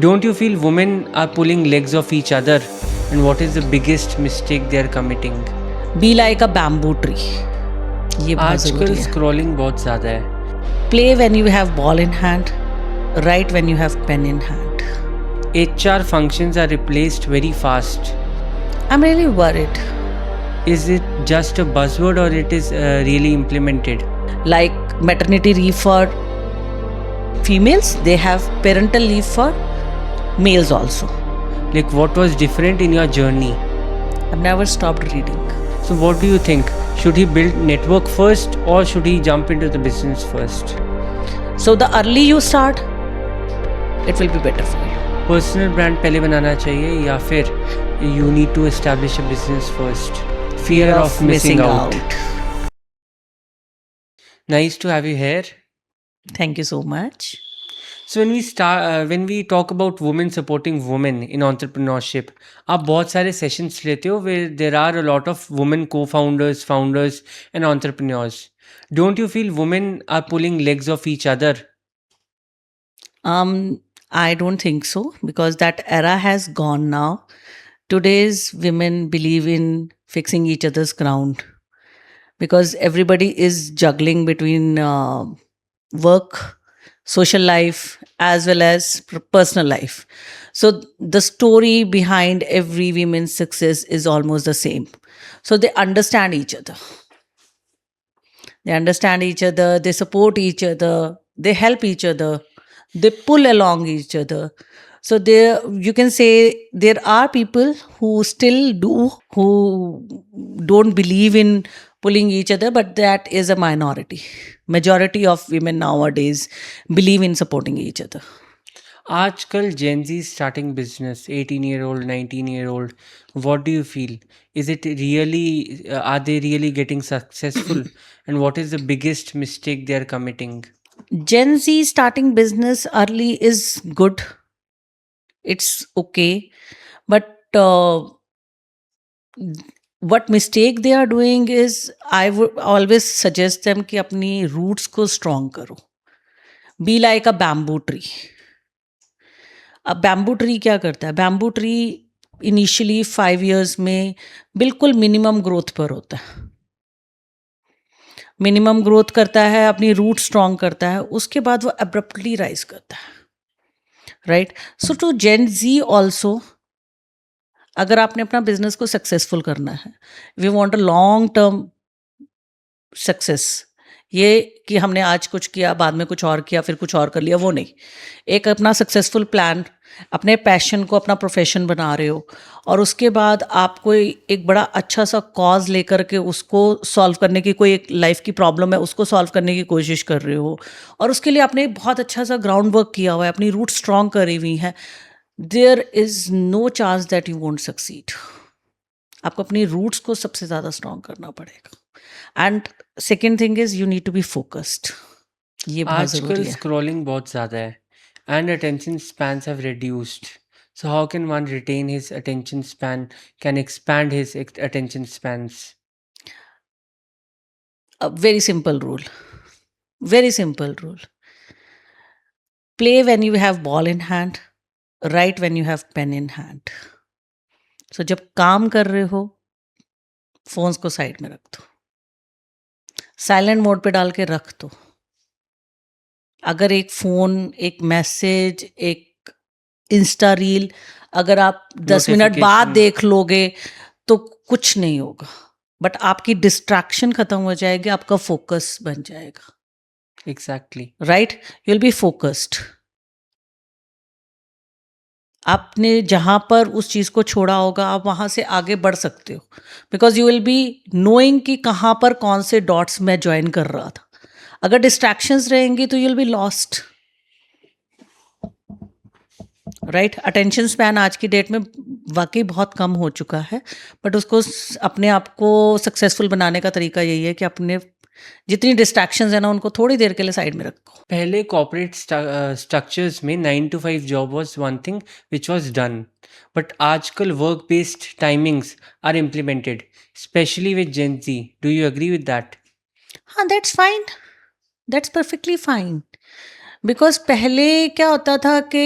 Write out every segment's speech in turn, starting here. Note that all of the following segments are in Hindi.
Don't you feel women are pulling legs of each other? And what is the biggest mistake they are committing? Be like a bamboo tree. ये बहुत आजकल ज़रूरी है. स्क्रॉलिंग बहुत ज़्यादा है. Play when you have ball in hand. Write when you have pen in hand. HR functions are replaced very fast. I'm really worried. Is it just a buzzword or it is really implemented? Like maternity leave for females, they have parental leave for males also. Like, what was different in your journey? I've never stopped reading. So what do you think? Should he build network first or should he jump into the business first? So the early you start, it will be better for you. Personal brand पहले बनाना चाहिए या फिर you need to establish a business first? Fear of missing out. Nice to have you here. Thank you so much. So when we talk about women supporting women in entrepreneurship, आप बहुत सारे sessions लेते हो where there are a lot of women co-founders, founders and entrepreneurs. Don't you feel women are pulling legs of each other? I don't think so, because that era has gone now. Today's women believe in fixing each other's ground, because everybody is juggling between work, social life, as well as personal life. So the story behind every woman's success is almost the same. So they understand each other. They understand each other, they support each other, they help each other, they pull along each other. So there, you can say there are people who still do, who don't believe in pulling each other, but that is a minority. Majority of women nowadays believe in supporting each other. आजकल Gen Z starting business, 18-year-old, 19-year-old, what do you feel? Is it really, are they really getting successful? And what is the biggest mistake they are committing? Gen Z starting business early is good. It's okay. But what mistake they are doing is, I would always suggest them कि अपनी roots को strong करो. Be like a bamboo tree. अब bamboo tree क्या करता है? Bamboo tree initially 5 years में बिल्कुल minimum growth पर होता है. Minimum growth करता है, अपनी root strong करता है, उसके बाद वो abruptly rise करता है. Right? So to Gen Z also, अगर आपने अपना बिजनेस को सक्सेसफुल करना है, we want a long term success, ये कि हमने आज कुछ किया, बाद में कुछ और किया, फिर कुछ और कर लिया, वो नहीं. एक अपना सक्सेसफुल प्लान, अपने पैशन को अपना प्रोफेशन बना रहे हो, और उसके बाद आप कोई एक बड़ा अच्छा सा कॉज लेकर के उसको सॉल्व करने की, कोई एक लाइफ की प्रॉब्लम है उसको सॉल्व करने की कोशिश कर रहे हो, और उसके लिए आपने एक बहुत अच्छा सा ग्राउंड वर्क किया हुआ है, अपनी रूट स्ट्रॉन्ग करी हुई है, there is no chance that you won't succeed. आपको अपनी रूट्स को सबसे ज़्यादा स्ट्रॉन्ग करना पड़ेगा. And second thing is you need to be focused. ये बहुत आजकल ज़रूरी है. स्क्रॉलिंग बहुत ज़्यादा है and attention spans have reduced. So how can one retain his attention span, can expand his attention spans? A very simple rule. Very simple rule. Play when you have ball in hand. Write when you have pen in hand. So जब काम कर रहे हो, फोन्स को साइड में रख दो, साइलेंट मोड पे डाल के रख दो. अगर एक फ़ोन, एक मैसेज, एक इंस्टा रील अगर आप 10 मिनट बाद Notification. देख लोगे तो कुछ नहीं होगा, बट आपकी डिस्ट्रैक्शन खत्म हो जाएगी, आपका फोकस बन जाएगा. Exactly. Right? You will be focused. आपने जहाँ पर उस चीज़ को छोड़ा होगा, आप वहाँ से आगे बढ़ सकते हो, because you will be knowing कि कहाँ पर कौन से डॉट्स मैं ज्वाइन कर रहा था. अगर डिस्ट्रैक्शंस रहेंगी तो you will be lost. Right? Attention span आज की डेट में वाकई बहुत कम हो चुका है, बट उसको अपने आप को सक्सेसफुल बनाने का तरीका यही है कि अपने जितनी डिस्ट्रैक्शंस है ना, उनको थोड़ी देर के लिए साइड में रखो. पहले कॉर्पोरेट स्ट्रक्चर्स में 9 to 5 job was one thing which was done, but आजकल work based timings are implemented, specially with Gen Z. Do you agree with that? हाँ, that's fine. That's perfectly fine. Because पहले क्या होता था कि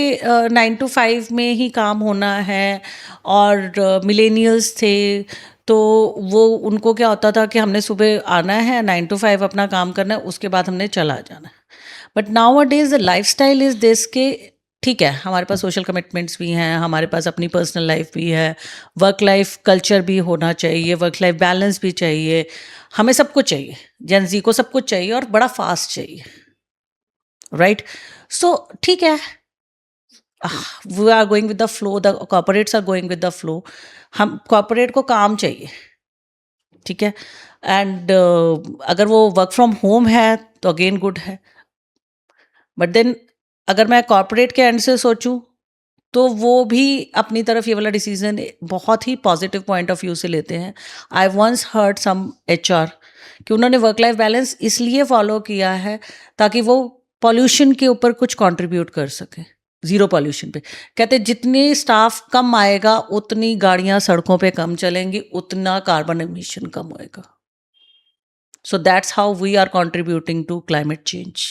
9 to 5 में ही काम होना है, और मिलेनियल्स थे, तो वो उनको क्या होता था कि हमने सुबह आना है, 9 to 5 अपना काम करना है, उसके बाद हमने चला जाना है. But now a days the life style is this के ठीक है, हमारे पास सोशल कमिटमेंट्स भी हैं, हमारे पास अपनी पर्सनल लाइफ भी है, वर्क लाइफ कल्चर भी होना चाहिए, वर्क लाइफ बैलेंस भी चाहिए, हमें सब कुछ चाहिए, जेन जी को सब कुछ चाहिए और बड़ा फास्ट चाहिए, राइट? सो ठीक है, we are going with the flow, the corporates are going with the flow. हम कॉर्पोरेट को काम चाहिए, ठीक है, एंड अगर वो वर्क फ्रॉम होम है तो अगेन गुड है. बट देन अगर मैं कॉर्पोरेट के एंड से सोचूं, तो वो भी अपनी तरफ ये वाला डिसीजन बहुत ही पॉजिटिव पॉइंट ऑफ व्यू से लेते हैं. I once heard some HR कि उन्होंने वर्क लाइफ बैलेंस इसलिए फॉलो किया है ताकि वो पॉल्यूशन के ऊपर कुछ कंट्रीब्यूट कर सके, ज़ीरो पॉल्यूशन पे. कहते जितनी स्टाफ कम आएगा उतनी गाड़ियां सड़कों पे कम चलेंगी, उतना कार्बन एमिशन कम होएगा. So that's how we are contributing to climate change.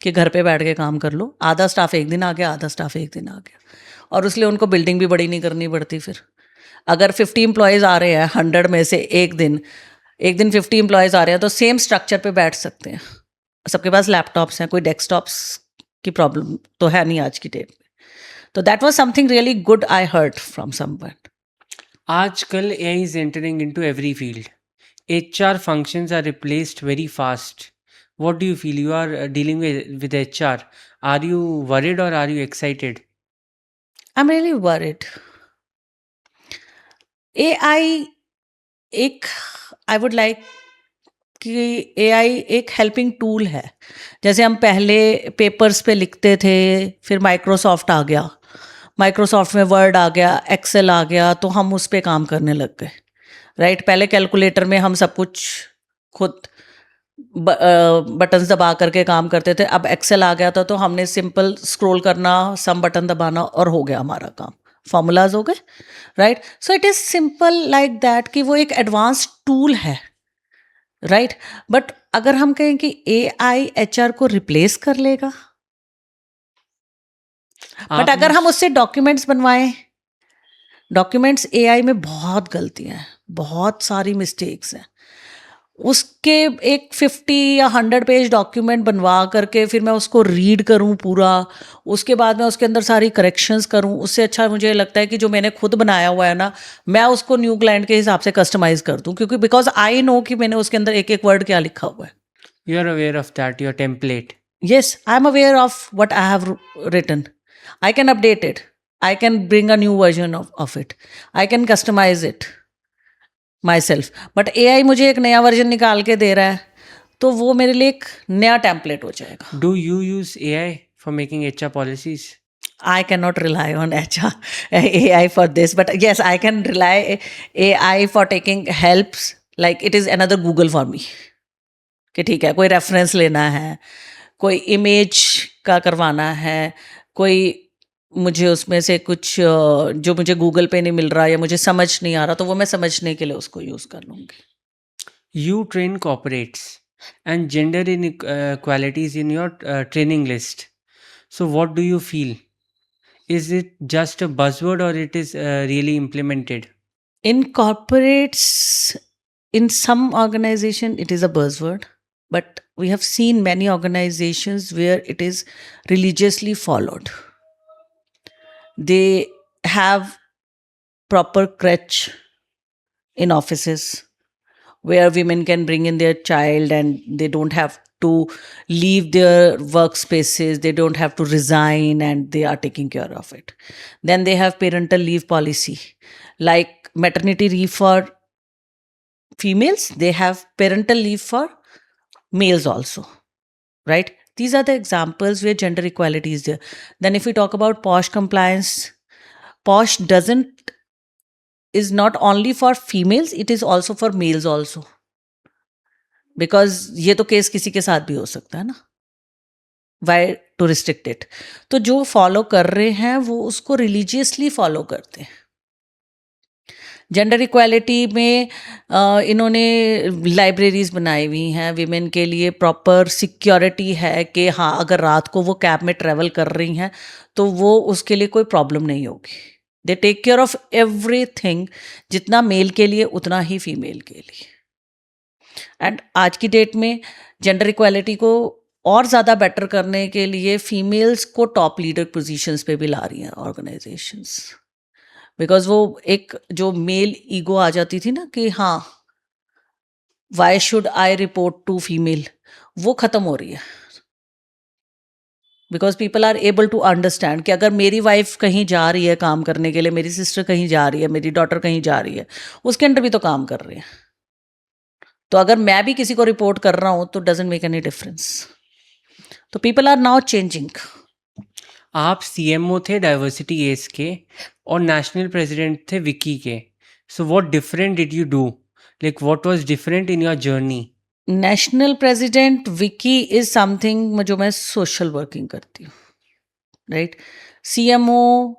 कि घर पे बैठ के काम कर लो, आधा स्टाफ एक दिन आ गया, आधा स्टाफ एक दिन आ गया, और उसलिए उनको बिल्डिंग भी बड़ी नहीं करनी पड़ती. फिर अगर 50 एम्प्लॉयज़ आ रहे हैं 100 में से एक दिन 50 एम्प्लॉयज़ आ रहे हैं, तो सेम स्ट्रक्चर पे बैठ सकते हैं, सबके पास लैपटॉप्स हैं, कोई डेस्कटॉप्स की प्रॉब्लम तो है नहीं आज की डेट में. तो that was something really good I heard from someone. आजकल AI is entering into every field. HR functions are replaced very fast. What do you feel? You are dealing with HR. Are you worried or are you excited? I am really worried. AI एक, आई वुड लाइक कि AI एक हेल्पिंग टूल है. जैसे हम पहले पेपर्स पे लिखते थे, फिर माइक्रोसॉफ्ट आ गया, माइक्रोसॉफ्ट में वर्ड आ गया, एक्सेल आ गया, तो हम उस पे काम करने लग गए, राइट? पहले कैलकुलेटर में हम सब कुछ खुद बटन्स दबा करके काम करते थे. अब एक्सेल आ गया था तो हमने सिंपल स्क्रॉल करना, सम बटन दबाना और हो गया हमारा काम, फॉर्मूलाज हो गए, right? So it is simple like that कि वो एक एडवांस टूल है, राइट? बट अगर हम कहें कि AI HR को रिप्लेस कर लेगा, बट अगर आपने हम उससे डॉक्यूमेंट्स बनवाएं, डॉक्यूमेंट्स AI में बहुत गलतियां हैं, बहुत सारी मिस्टेक्स हैं. उसके एक 50 या 100 पेज डॉक्यूमेंट बनवा करके फिर मैं उसको रीड करूं पूरा, उसके बाद मैं उसके अंदर सारी करेक्शंस करूं, उससे अच्छा मुझे लगता है कि जो मैंने खुद बनाया हुआ है ना, मैं उसको न्यू क्लाइंट के हिसाब से कस्टमाइज कर दूं, क्योंकि बिकॉज आई नो कि मैंने उसके अंदर एक एक वर्ड क्या लिखा हुआ है. you are aware of that, your template. Yes, I'm aware of what I have written. I can update it. I can bring a new version of it. I can customize it myself. But AI मुझे एक नया वर्जन निकाल के दे रहा है, तो वो मेरे लिए एक नया टेम्पलेट हो जाएगा. Do you use AI for making HR policies? I cannot rely on HR, AI for this, but yes, I can rely AI for taking helps. Like it is another Google for me. कि ठीक है, कोई रेफरेंस लेना है, कोई इमेज का करवाना है, कोई मुझे उसमें से कुछ जो मुझे गूगल पे नहीं मिल रहा या मुझे समझ नहीं आ रहा, तो वो मैं समझने के लिए उसको यूज़ कर लूँगी. You train corporates and gender inequalities in your training list. So what do you feel? Is it just a buzzword or it is really implemented? In corporates, in some organization, it is a buzzword, but we have seen many organizations where it is religiously followed. They have proper crèche in offices where women can bring in their child and they don't have to leave their workspaces, they don't have to resign, and they are taking care of it. Then they have parental leave policy, like maternity leave for females, they have parental leave for males also, right? These are the examples where gender equality is there. Then if we talk about POSH compliance, POSH is not only for females, it is also for males also. Because ये तो केस किसी के साथ भी हो सकता है ना, वाई टू रिस्ट्रिक्ट इट. तो जो फॉलो कर रहे हैं वो उसको रिलीजियसली फॉलो करते हैं. जेंडर इक्वालिटी में इन्होंने लाइब्रेरीज बनाई हुई हैं विमेन के लिए, प्रॉपर सिक्योरिटी है कि हाँ अगर रात को वो कैब में ट्रैवल कर रही हैं तो वो उसके लिए कोई प्रॉब्लम नहीं होगी. They take care of everything, जितना मेल के लिए उतना ही फीमेल के लिए. एंड आज की डेट में जेंडर इक्वालिटी को और ज़्यादा बेटर करने के लिए फीमेल्स को टॉप लीडर पोजीशंस पे भी ला रही हैं ऑर्गेनाइजेशंस. बिकॉज वो एक जो मेल ईगो आ जाती थी ना कि हाँ why should I report to female, वो ख़त्म हो रही है. Because people are able to understand कि अगर मेरी वाइफ कहीं जा रही है काम करने के लिए, मेरी सिस्टर कहीं जा रही है, मेरी डॉटर कहीं जा रही है, उसके अंडर भी तो काम कर रही है. तो अगर मैं भी किसी को रिपोर्ट कर रहा हूँ तो डजेंट मेक एनी डिफरेंस. तो पीपल आर नाउ चेंजिंग. आप सीएमओ थे डाइवर्सिटी एज के और नेशनल प्रेसिडेंट थे विकी के. So what different did you do, like what was different in your journey? National president Vicky is something जो मैं सोशल वर्किंग करती हूँ, right. CMO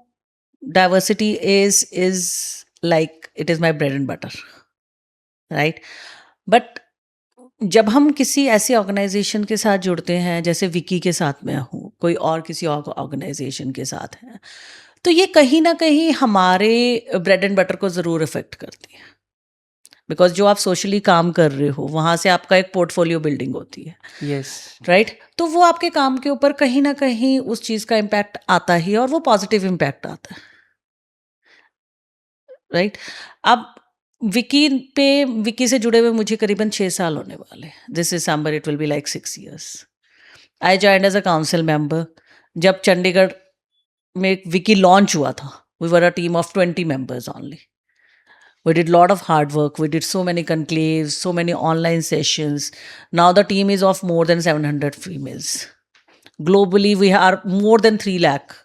diversity is like it is my bread and butter, right. But जब हम किसी ऐसी ऑर्गेनाइजेशन के साथ जुड़ते हैं जैसे विकी के साथ मैं हूँ, कोई और किसी ऑर्गेनाइजेशन के साथ है, तो ये कहीं ना कहीं हमारे ब्रेड एंड बटर को ज़रूर इफेक्ट करती है. बिकॉज जो आप सोशली काम कर रहे हो वहाँ से आपका एक पोर्टफोलियो बिल्डिंग होती है, यस. राइट. तो वो आपके काम के ऊपर कहीं ना कहीं उस चीज़ का इम्पैक्ट आता ही है, और वो पॉजिटिव इम्पैक्ट आता है, राइट. अब विकी से जुड़े हुए मुझे करीबन 6 साल होने वाले. This December it will be like 6 years. I joined as a council member. जब चंडीगढ़ में विकी लॉन्च हुआ था, we were a team of 20 members only. We did a lot of hard work. We did so many conclaves, so many online sessions. Now the team is of more than 700 females. Globally, we are more than 3 lakh.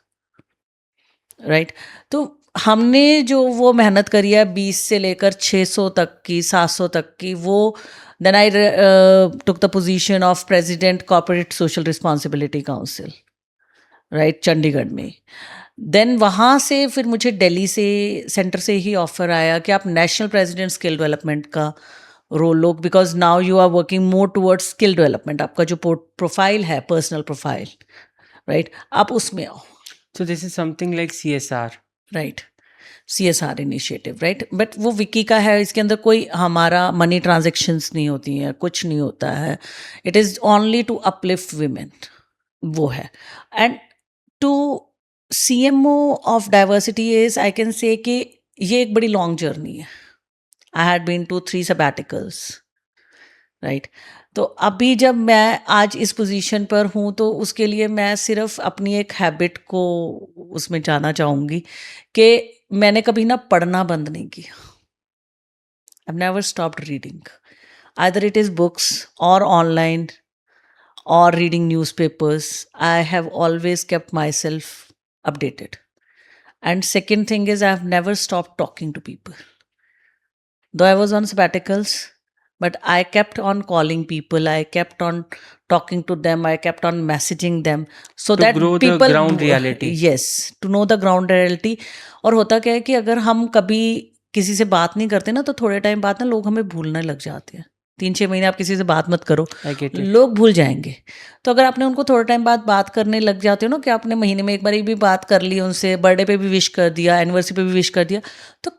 Right? तो हमने जो वो मेहनत करी है 20 से लेकर 600 तक की, 700 तक की, वो then I took the position of President Corporate Social Responsibility Council, right, Chandigarh में. देन वहाँ से फिर मुझे दिल्ली से सेंटर से ही ऑफर आया कि आप नेशनल प्रेसिडेंट स्किल डेवलपमेंट का रोल लो, because now you are working more towards skill development. आपका जो प्रोफाइल है, पर्सनल प्रोफाइल, राइट, आप उसमें आओ. So this is something like CSR. Right, CSR initiative, right. But वो विकी का है, इसके अंदर कोई हमारा मनी ट्रांजेक्शन्स नहीं होती हैं, कुछ नहीं होता है. It is only to uplift women, वो है. And to CMO of diversity is, I can say कि ये एक बड़ी लॉन्ग जर्नी है. I had been to 3 sabbaticals, right. तो अभी जब मैं आज इस पोजीशन पर हूँ तो उसके लिए मैं सिर्फ अपनी एक हैबिट को उसमें जाना चाहूँगी कि मैंने कभी ना पढ़ना बंद नहीं किया. I've never stopped reading. Either it is books or online or reading newspapers. I have always kept myself updated. And second thing is I've never stopped talking to people. Though I was on sabbaticals, but I kept on calling people. I kept on talking to them. I kept on messaging them so To that grow the people ground reality. Yes, to know the ground reality. और होता क्या है कि अगर हम कभी किसी से बात नहीं करते ना तो थोड़े टाइम बाद ना लोग हमें भूलने लग जाते हैं. 3-6 महीने आप किसी से बात मत करो, I get it. लोग भूल जाएंगे. तो अगर आपने उनको थोड़ा टाइम बाद बात करने लग जाते हो ना, कि आपने महीने में एक बार भी बात कर ली उनसे, बर्थडे पे भी विश कर दिया, एनिवर्सरी पे भी विश कर दिया, तो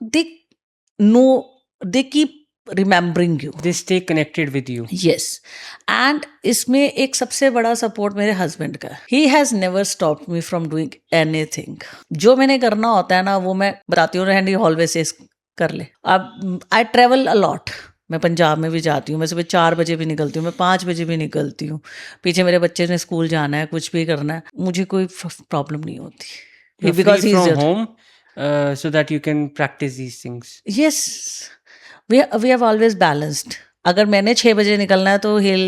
they keep remembering you. They stay connected with you. Yes. And इसमें एक सबसे बड़ा सपोर्ट मेरे हस्बैंड का. He has never stopped me from doing anything. जो मैंने करना होता है ना वो मैं बताती हूँ, एंड ही ऑलवेज सेज कर ले. अब आई ट्रेवल अलॉट. मैं पंजाब में भी जाती हूँ, मैं सुबह 4 बजे भी निकलती हूँ, मैं 5 बजे भी निकलती हूँ. पीछे मेरे बच्चे ने स्कूल जाना है, कुछ भी करना है, मुझे कोई प्रॉब्लम नहीं होती. You're Because free he is from your- home, so that you can practice these things. Yes, we have always balanced. अगर मैंने 6 बजे निकलना है तो he'll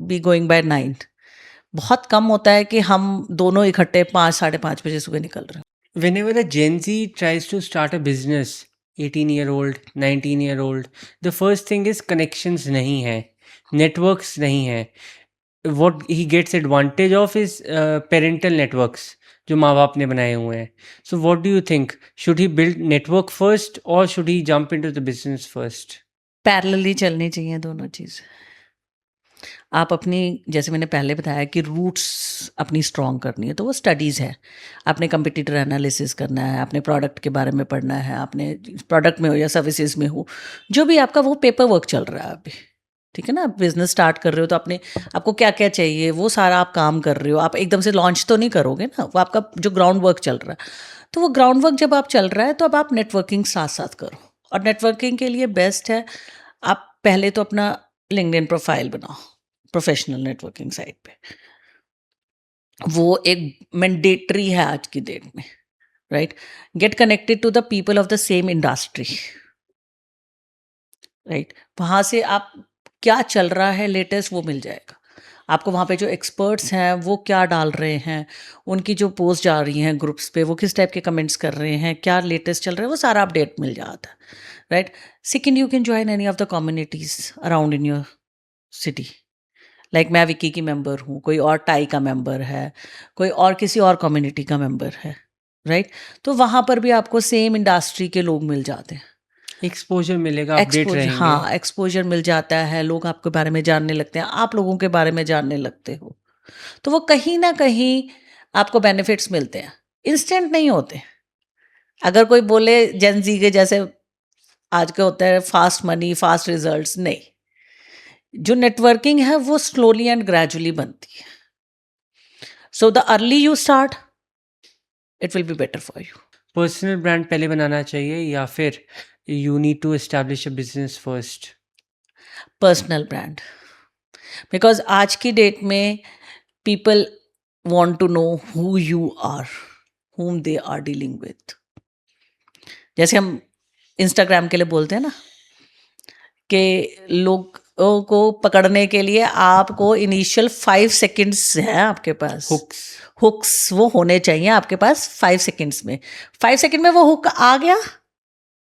be going by 9. बहुत कम होता है कि हम दोनों इकट्ठे 5-5:30 बजे सुबह निकल रहे हैं. Whenever a Gen Z tries to start a business, 18-year-old, 19-year-old, the first thing is connections नहीं है, networks नहीं है. What he gets advantage of is parental networks. जो माँ बाप ने बनाए हुए हैं. So what do you think? Should he build network first or should he jump into the business first? Parallelly चलनी चाहिए दोनों चीज़. आप अपनी, जैसे मैंने पहले बताया कि रूट्स अपनी स्ट्रॉन्ग करनी है, तो वो स्टडीज़ है. आपने कंपिटिटर एनालिसिस करना है, आपने प्रोडक्ट के बारे में पढ़ना है, आपने प्रोडक्ट में हो या सर्विसेज में हो, जो भी आपका वो पेपर वर्क चल रहा है अभी. ठीक है ना, आप बिजनेस स्टार्ट कर रहे हो तो आपको क्या क्या चाहिए वो सारा आप काम कर रहे हो. आप एकदम से लॉन्च तो नहीं करोगे ना, वो आपका जो ग्राउंड वर्क चल रहा है. तो वो ग्राउंड वर्क जब आप चल रहा है तो अब आप नेटवर्किंग साथ साथ करो. और नेटवर्किंग के लिए बेस्ट है, आप पहले तो अपना लिंक्डइन प्रोफाइल बनाओ प्रोफेशनल नेटवर्किंग साइट पे. वो एक मैंडेटरी है आज की डेट में, right. Get connected to the people of the same industry, right. वहाँ से आप क्या चल रहा है लेटेस्ट वो मिल जाएगा आपको. वहाँ पे जो एक्सपर्ट्स हैं वो क्या डाल रहे हैं, उनकी जो पोस्ट जा रही हैं ग्रुप्स पे, वो किस टाइप के कमेंट्स कर रहे हैं, क्या लेटेस्ट चल रहा है, वो सारा अपडेट मिल जाता है, right. Second, you can join any of the communities around in your city. Like मैं विकी की मेंबर हूँ, कोई और टाई का मेंबर है, कोई और किसी और कम्युनिटी का मेंबर है, राइट. तो वहाँ पर भी आपको सेम इंडस्ट्री के लोग मिल जाते हैं. एक्सपोजर मिलेगा, अपडेट एक्सपोजर, रहेंगे. हाँ, एक्सपोजर मिल जाता है, लोग आपके बारे में जानने लगते हैं, आप लोगों के बारे में जानने लगते हो. तो वो कहीं ना कहीं आपको बेनिफिट्स मिलते हैं, इंस्टेंट नहीं होते. अगर कोई बोले जेन जी के जैसे आज के होता है फास्ट मनी फास्ट रिजल्ट्स, नहीं. जो नेटवर्किंग है वो स्लोली एंड ग्रेजुअली बनती है. So the early you start, it will be better for you. Personal brand पहले बनाना चाहिए या फिर you need to establish a business first? Personal brand, because आज की डेट में people want to know who you are, whom they are dealing with. जैसे हम इंस्टाग्राम के लिए बोलते हैं ना कि लोगों को पकड़ने के लिए आपको इनिशियल 5 सेकंड्स हैं आपके पास. हुक्स वो होने चाहिए आपके पास 5 सेकंड्स में. 5 सेकंड में वो हुक आ गया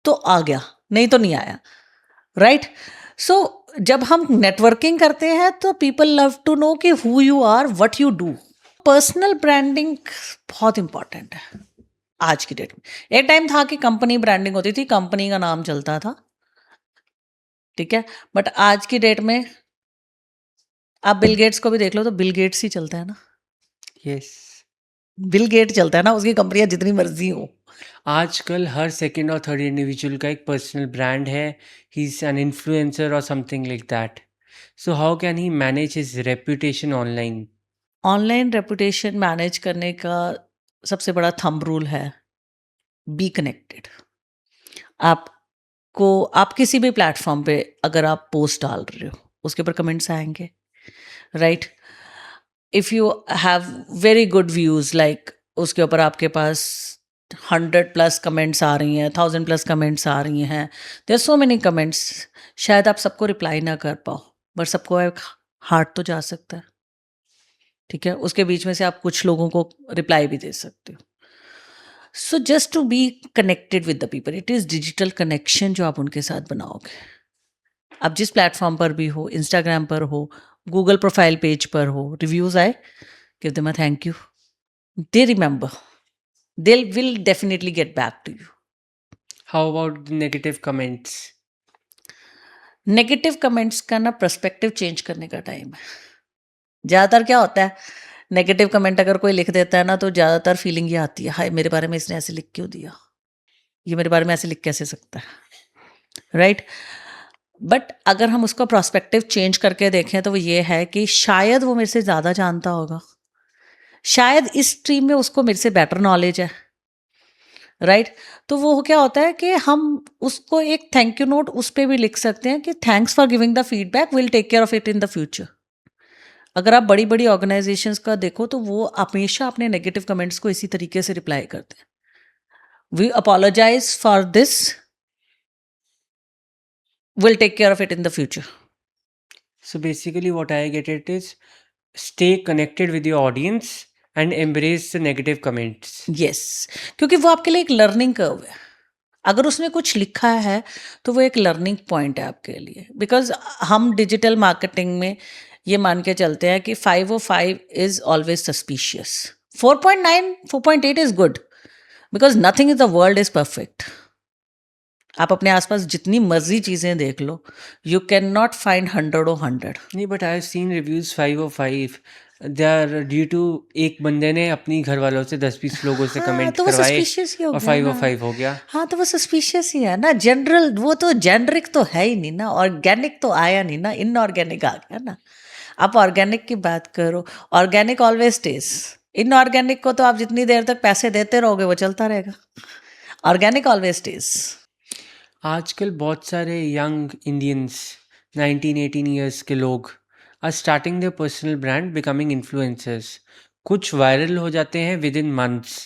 तो आ गया, नहीं तो नहीं आया, राइट. सो जब हम नेटवर्किंग करते हैं तो पीपल लव टू नो कि who you are, what you do. Personal branding बहुत इंपॉर्टेंट है आज की डेट में. एक टाइम था कि कंपनी ब्रांडिंग होती थी, कंपनी का नाम चलता था, ठीक है. बट आज की डेट में आप बिल गेट्स को भी देख लो तो बिल गेट्स ही चलता है ना. यस. बिल गेट चलता है ना, उसकी कंपनियां जितनी मर्जी हो. आजकल हर सेकंड और थर्ड इंडिविजुअल का एक पर्सनल ब्रांड है. ही इज एन इन्फ्लुएंसर और something like that. So how can he manage his reputation online? Online reputation manage करने का सबसे बड़ा थंब रूल है बी कनेक्टेड. आप किसी भी प्लेटफॉर्म पे अगर आप पोस्ट डाल रहे हो उसके ऊपर कमेंट्स आएंगे, right. If you have very good views, like उसके ऊपर आपके पास 100+ कमेंट्स आ रही हैं, 1000+ कमेंट्स आ रही हैं, देयर सो मेनी कमेंट्स. शायद आप सबको रिप्लाई ना कर पाओ, बट सबको एक हार्ट तो जा सकता है, ठीक है. उसके बीच में से आप कुछ लोगों को रिप्लाई भी दे सकते हो. So just to be connected with the people, it is digital connection जो आप उनके साथ बनाओगे. आप जिस प्लेटफॉर्म पर भी हो, इंस्टाग्राम पर हो, गूगल प्रोफाइल पेज पर हो, रिव्यूज़ आए, give them a thank you. They remember, they will definitely get back to you. How about negative comments? Negative comments का ना पर्सपेक्टिव चेंज करने का टाइम है. ज़्यादातर क्या होता है, नेगेटिव कमेंट अगर कोई लिख देता है ना तो ज़्यादातर फीलिंग ये आती है, हाय मेरे बारे में इसने ऐसे लिख क्यों दिया, ये मेरे बारे में ऐसे लिख कैसे सकता है, राइट. बट अगर हम उसका पर्सपेक्टिव चेंज करके देखें तो वो ये है कि शायद वो मेरे से ज़्यादा जानता होगा, शायद इस स्ट्रीम में उसको मेरे से बेटर नॉलेज है, राइट. तो वो क्या होता है कि हम उसको एक थैंक यू नोट उस पर भी लिख सकते हैं कि thanks for giving the feedback, will take care of it in the future. अगर आप बड़ी बड़ी ऑर्गेनाइजेशंस का देखो तो वो हमेशा अपने नेगेटिव कमेंट्स को इसी तरीके से रिप्लाई करते हैं, we apologize for this, will take care of it in the future. So basically what I get it is stay connected with your audience and embrace the negative comments. Yes, क्योंकि वो आपके लिए एक लर्निंग कर्व है. अगर उसने कुछ लिखा है तो वो एक लर्निंग पॉइंट है आपके लिए. बिकॉज हम डिजिटल मार्केटिंग में ये मान के चलते हैं कि 505 is always suspicious. 4.9, 4.8 is good because nothing in the world is perfect. आप अपने आसपास जितनी मर्जी चीजें देख लो, you cannot find 100 or 100. नहीं, but I have seen reviews 5 और 5 दे आर ड्यू टू एक बंदे ने अपनी घर वालों से 10-20 लोगों से हाँ, कमेंट तो वो करवाए सस्पिशियस ही हो और गया 5 और ना। 5 हो गया। हाँ, तो वो सस्पिशियस ही है ना। जनरल वो तो जेनरिक तो है ही नहीं ना, ऑर्गेनिक तो आया नहीं ना, इनऑर्गेनिक आ गया ना। आप ऑर्गेनिक की बात करो, ऑर्गेनिक ऑलवेज स्टेज। इनऑर्गेनिक को तो आप जितनी देर तक पैसे देते रहोगे वो चलता रहेगा। Organic always stage. आजकल बहुत सारे यंग इंडियंस 19-18 ईयर्स के लोग are starting their personal brand, becoming influencers. कुछ वायरल हो जाते हैं विद इन मंथ्स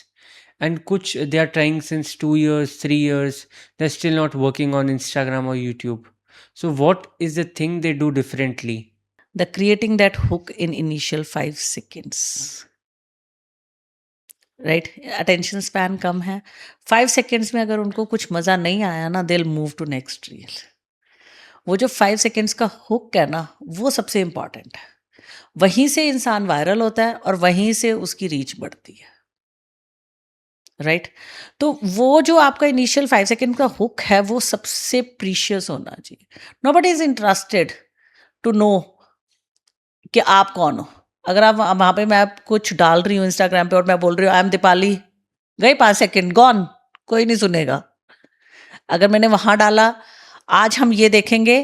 एंड कुछ they are trying since 2 years 3 years, they are still not working on Instagram और YouTube. So what is the thing they do differently? The creating that hook in initial 5 seconds. Right, attention span कम है। 5 सेकेंड्स में अगर उनको कुछ मज़ा नहीं आया ना, they will move to next reel. वो जो 5 सेकेंड्स का हुक है ना, वो सबसे इम्पॉर्टेंट है। वहीं से इंसान वायरल होता है और वहीं से उसकी रीच बढ़ती है। राइट, तो वो जो आपका इनिशियल 5 सेकेंड का हुक है वो सबसे प्रीशियस होना चाहिए। Nobody is interested to know कि आप कौन हो। अगर आप वहाँ पे मैं कुछ डाल रही हूँ इंस्टाग्राम पे और मैं बोल रही हूँ आई एम दीपाली, गई 5 सेकेंड, गॉन, कोई नहीं सुनेगा। अगर मैंने वहां डाला आज हम ये देखेंगे,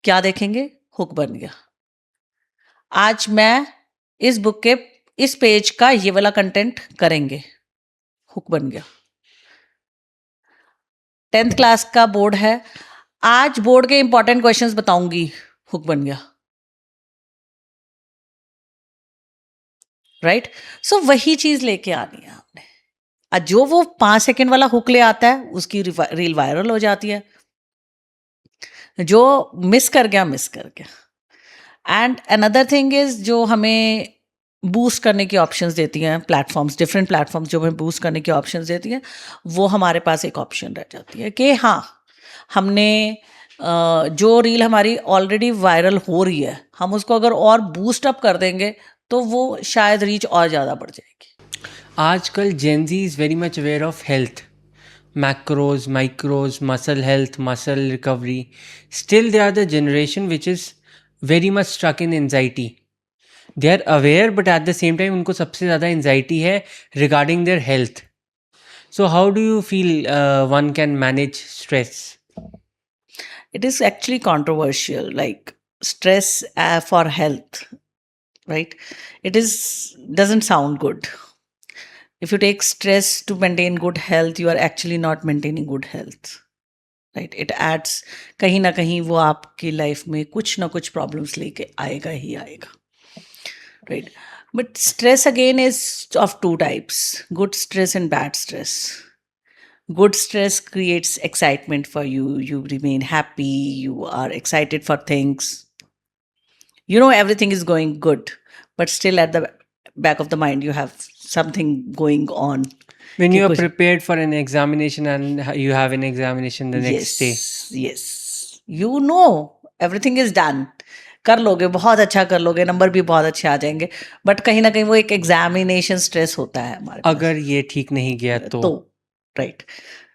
क्या देखेंगे, हुक बन गया। आज मैं इस बुक के इस पेज का ये वाला कंटेंट करेंगे, हुक बन गया। 10th क्लास का बोर्ड है, आज बोर्ड के इंपॉर्टेंट क्वेश्चंस बताऊंगी, हुक बन गया। राइट, सो वही चीज लेके आनी है आपने। जो वो 5 सेकेंड वाला हुक ले आता है उसकी रील वायरल हो जाती है। जो मिस कर गया मिस कर गया। एंड अनदर थिंग इज, जो हमें बूस्ट करने की ऑप्शंस देती हैं प्लेटफॉर्म्स, डिफरेंट प्लेटफॉर्म्स जो हमें बूस्ट करने की ऑप्शंस देती हैं, वो हमारे पास एक ऑप्शन रह जाती है कि हाँ, हमने जो रील हमारी ऑलरेडी वायरल हो रही है, हम उसको अगर और बूस्ट अप कर देंगे तो वो शायद रीच और ज़्यादा बढ़ जाएगी। आजकल Gen Z is very much aware of health, macros, micros, muscle health, muscle recovery. Still, they are the generation which is very much stuck in anxiety. They are aware, but at the same time, उनको सबसे ज़्यादा anxiety है regarding their health. So, how do you feel one can manage stress? It is actually controversial, like stress for health, right? It is doesn't sound good. If you take stress to maintain good health, you are actually not maintaining good health, right? It adds, कहीं ना कहीं वो आपकी लाइफ में कुछ ना कुछ प्रॉब्लम्स लेके आएगा ही आएगा, right? But stress again is of two types: good stress and bad stress. Good stress creates excitement for you. You remain happy. You are excited for things. You know everything is going good, but still at the back of the mind you have something going on. When कि you are कुछ- prepared for an examination and you have an examination the next day. yes, you know everything is done. कर लोगे, बहुत अच्छा कर लोगे, नंबर भी बहुत अच्छे आ जाएंगे, बट कहीं ना कहीं वो एक एग्जामिनेशन स्ट्रेस होता है हमारे पास। अगर ये ठीक नहीं गया तो राइट,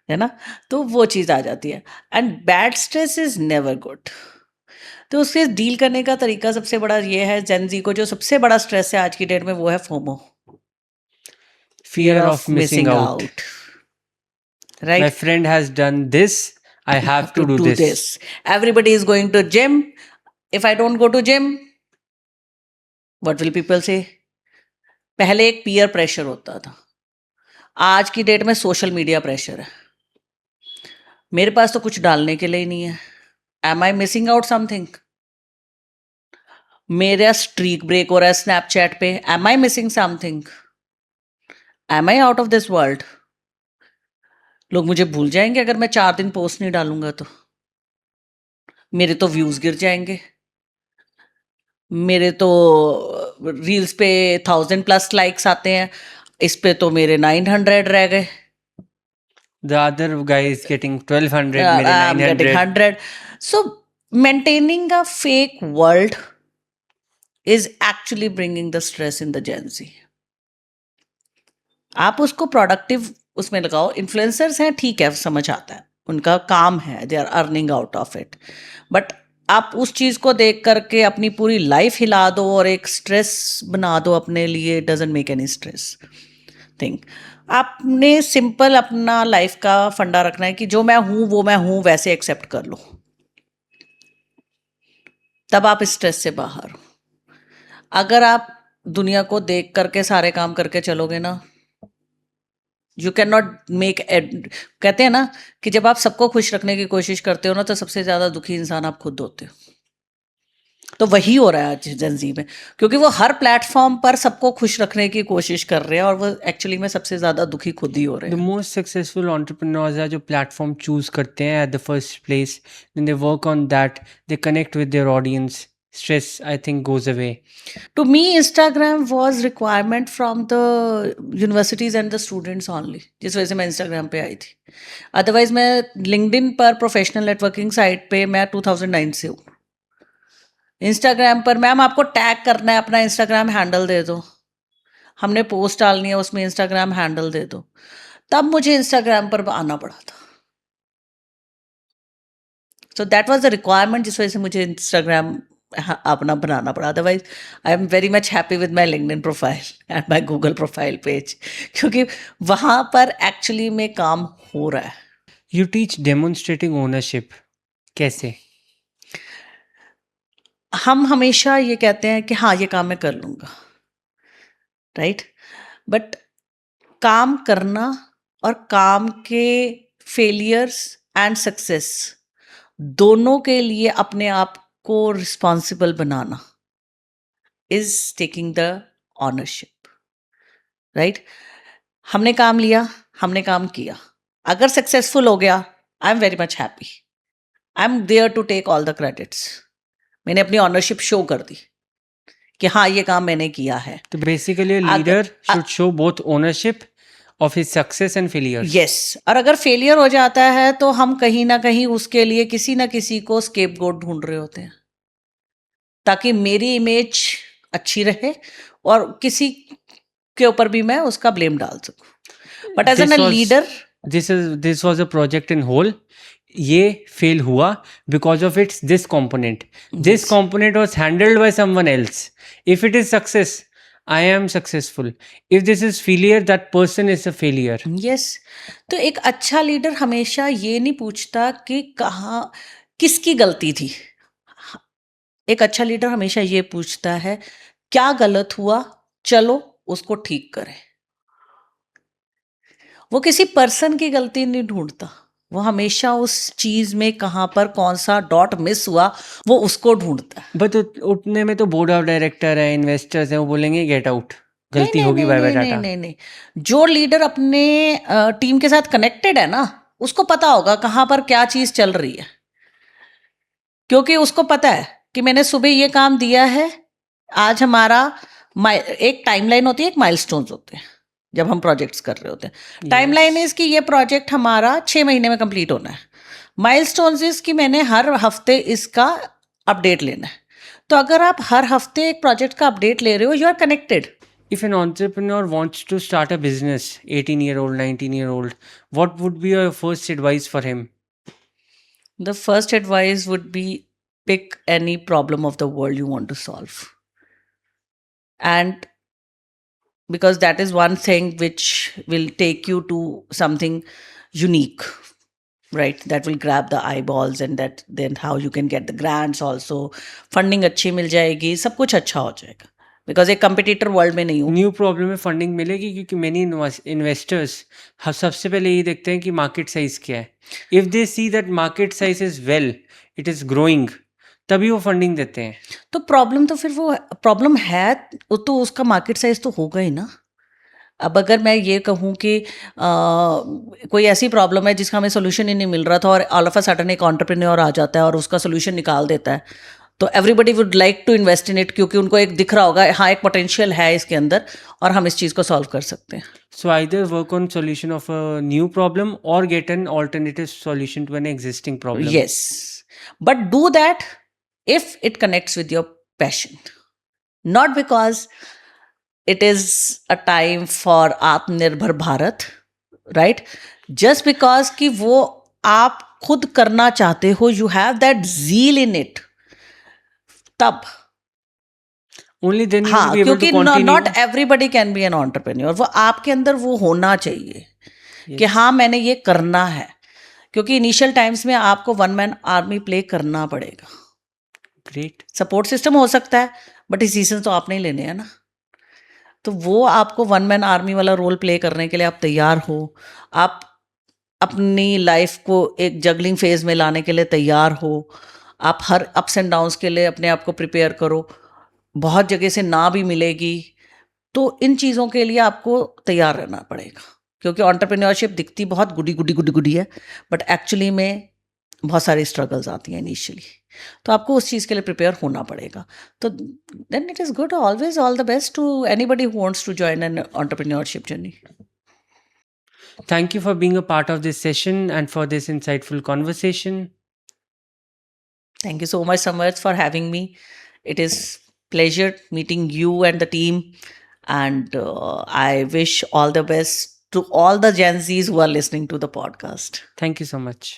है ना, तो वो चीज़ आ जाती है। And bad stress is never good. तो उससे डील करने का तरीका सबसे बड़ा ये है, जेनजी को जो सबसे बड़ा स्ट्रेस है आज की डेट में वो है FOMO, fear of missing out. Right. My friend has done this, I have to do this. Everybody is going to gym. If I don't go to gym, what will people say? पहले एक पीयर प्रेशर होता था, आज की डेट में सोशल मीडिया प्रेशर है। मेरे पास तो कुछ डालने के लिए ही नहीं है। Am I missing out something? मेरा स्ट्रीक ब्रेक हो रहा है स्नैपचैट पे, am I missing something? Am I out of this world? लोग मुझे भूल जाएंगे अगर मैं 4 दिन पोस्ट नहीं डालूंगा तो। मेरे तो व्यूज गिर जाएंगे, मेरे तो रील्स पे 1000+ लाइक्स आते हैं, इस पे तो मेरे 900 रह गए। The other guy is getting 1200, मेरे I'm getting 900. 100. So maintaining a fake world is actually bringing the stress in the Gen Z. आप उसको प्रोडक्टिव उसमें लगाओ. इन्फ्लुएंसर्स हैं, ठीक है, समझ आता है, उनका काम है, they are earning out of it. But आप उस चीज को देख करके अपनी पूरी लाइफ हिला दो और एक स्ट्रेस बना दो अपने लिए. Doesn't make any stress think. आपने सिंपल अपना लाइफ का फंडा रखना है कि जो मैं हूं वो मैं हूं, वैसे एक्सेप्ट कर लो, तब आप स्ट्रेस से बाहर हो. अगर आप दुनिया को देख करके सारे काम करके चलोगे ना, यू कैन नॉट मेक. कहते हैं ना कि जब आप सबको खुश रखने की कोशिश करते हो ना, तो सबसे ज्यादा दुखी इंसान आप खुद होते हो. तो वही हो रहा है आज जेनजी में, क्योंकि वो हर प्लेटफॉर्म पर सबको खुश रखने की कोशिश कर रहे हैं और वो एक्चुअली में सबसे ज्यादा दुखी खुद ही हो रहे The हैं. most successful entrepreneurs are जो platform choose करते हैं at the first place. Then they work on that. They connect with their audience. Stress, I think, goes away. To me, Instagram was requirement from the universities and the students only. जिस वजह से मैं Instagram पे आई थी. अदरवाइज मैं LinkedIn पर प्रोफेशनल नेटवर्किंग साइट पे मैं 2009 से हूँ. इंस्टाग्राम पर मैम आपको टैग करना है, अपना इंस्टाग्राम हैंडल दे दो, हमने पोस्ट डालनी है उसमें इंस्टाग्राम हैंडल दे दो. तब मुझे इंस्टाग्राम पर आना पड़ा था. So that was the requirement जिस वजह से मुझे इंस्टाग्राम अपना बनाना पड़ा. Otherwise I am very much happy with my LinkedIn profile and my Google profile page, क्योंकि वहाँ पर एक्चुअली में काम हो रहा है. You teach demonstrating ownership. कैसे? हम हमेशा ये कहते हैं कि हाँ ये काम मैं कर लूँगा, राइट. बट काम करना और काम के फेलियर्स एंड सक्सेस दोनों के लिए अपने आप को responsible banana is taking the ownership, right. हमने काम लिया, हमने काम किया, अगर सक्सेसफुल हो गया, I am very much happy. I am there to take all the credits. मैंने अपनी ऑनरशिप शो कर दी कि हाँ ये काम मैंने किया है. तो basically, a leader should show both ownership of his success and failures. Yes. और अगर फेलियर हो जाता है तो हम कहीं ना कहीं उसके लिए किसी ना किसी को स्केपगोट ढूंढ रहे होते हैं, ताकि मेरी इमेज अच्छी रहे और किसी के ऊपर भी मैं उसका ब्लेम डाल सकूं. But as an leader, This was a project in whole. ये fail हुआ because of its this component. This Yes. component was handled by someone else. If it is success, I am successful. If this is failure, that person is a failure. Yes. तो एक अच्छा लीडर हमेशा ये नहीं पूछता कि कहाँ किसकी गलती थी. एक अच्छा लीडर हमेशा ये पूछता है क्या गलत हुआ, चलो उसको ठीक करें. वो किसी पर्सन की गलती नहीं ढूंढता, वो हमेशा उस चीज में कहाँ पर कौन सा डॉट मिस हुआ वो उसको ढूंढता है. बट उतने में तो बोर्ड ऑफ डायरेक्टर है, इन्वेस्टर्स हैं, वो बोलेंगे गेट आउट, गलती नहीं, होगी, नहीं, बाय बाय नहीं, टाटा. नहीं, नहीं, नहीं. जो लीडर अपने टीम के साथ कनेक्टेड है ना, उसको पता होगा कहाँ पर क्या चीज चल रही है, क्योंकि उसको पता है कि मैंने सुबह ये काम दिया है. आज हमारा एक टाइमलाइन होती है, एक माइलस्टोन्स होते हैं जब हम प्रोजेक्ट्स कर रहे होते हैं. टाइमलाइन इज कि ये प्रोजेक्ट हमारा 6 महीने में कंप्लीट होना है. माइलस्टोन्स इज कि मैंने हर हफ्ते इसका अपडेट लेना है. तो अगर आप हर हफ्ते एक प्रोजेक्ट का अपडेट ले रहे हो, you are connected. If an entrepreneur wants to start a business, 18-year-old, 19-year-old, what would be your first advice for him? The first advice would be pick any problem of the world you want to solve. And because that is one thing which will take you to something unique, right? That will grab the eyeballs, and that then how you can get the grants also. Funding अच्छी मिल जाएगी, सब कुछ अच्छा हो जाएगा. बिकॉज एक कंपिटिटर वर्ल्ड में नहीं हूँ. न्यू प्रॉब्लम में फंडिंग मिलेगी क्योंकि मैनी इन्वेस्टर्स सबसे पहले यही देखते हैं कि मार्केट साइज क्या है. If they see that market size is well, it is growing, तभी वो फंडिंग देते हैं. तो प्रॉब्लम तो फिर वो प्रॉब्लम है, तो उसका मार्केट साइज तो होगा ही ना. अब अगर मैं ये कहूँ कि कोई ऐसी प्रॉब्लम है जिसका हमें सोल्यूशन ही नहीं मिल रहा था और ऑल ऑफ अ सडन एक एंटरप्रेन्योर आ जाता है और उसका सोल्यूशन निकाल देता है, तो everybody would like to invest in it, क्योंकि उनको एक दिख रहा होगा हाँ एक पोटेंशियल है इसके अंदर और हम इस चीज़ को सॉल्व कर सकते हैं. So either work on solution of a new problem or get an alternative solution to an existing problem. Yes, but do that if it connects with your passion. Not because it is a time for Atmanirbhar Bharat, right? Just because कि वो आप खुद करना चाहते हो, you have that zeal in it. तब Only then you will हाँ, be able to क्योंकि continue. Not everybody can be an entrepreneur. वो आपके अंदर वो होना चाहिए कि Yes. हाँ मैंने ये करना है. क्योंकि इनिशियल टाइम्स में आपको वन मैन आर्मी प्ले करना पड़ेगा. Great. सपोर्ट सिस्टम हो सकता है, बट डिसीजन तो आपने ही लेने हैं ना. तो वो आपको वन मैन आर्मी वाला रोल प्ले करने के लिए आप तैयार हो. आप अपनी लाइफ को एक जगलिंग फेज में लाने के लिए तैयार हो. आप हर अप्स एंड डाउन्स के लिए अपने आप को प्रिपेयर करो. बहुत जगह से ना भी मिलेगी, तो इन चीज़ों के लिए आपको तैयार रहना पड़ेगा. क्योंकि एंटरप्रेन्योरशिप दिखती बहुत गुडी गुडी गुडी गुडी है, बट एक्चुअली में बहुत सारी स्ट्रगल्स आती हैं इनिशियली. तो आपको उस चीज़ के लिए प्रिपेयर होना पड़ेगा. तो then it is good. Always all the best to anybody who wants to join an entrepreneurship journey. Thank you for being a part of this session and for this insightful conversation. Thank you so much, Samarth, for having me. It is pleasure meeting you and the team, and I wish all the best to all the Gen Zs who are listening to the podcast. Thank you so much.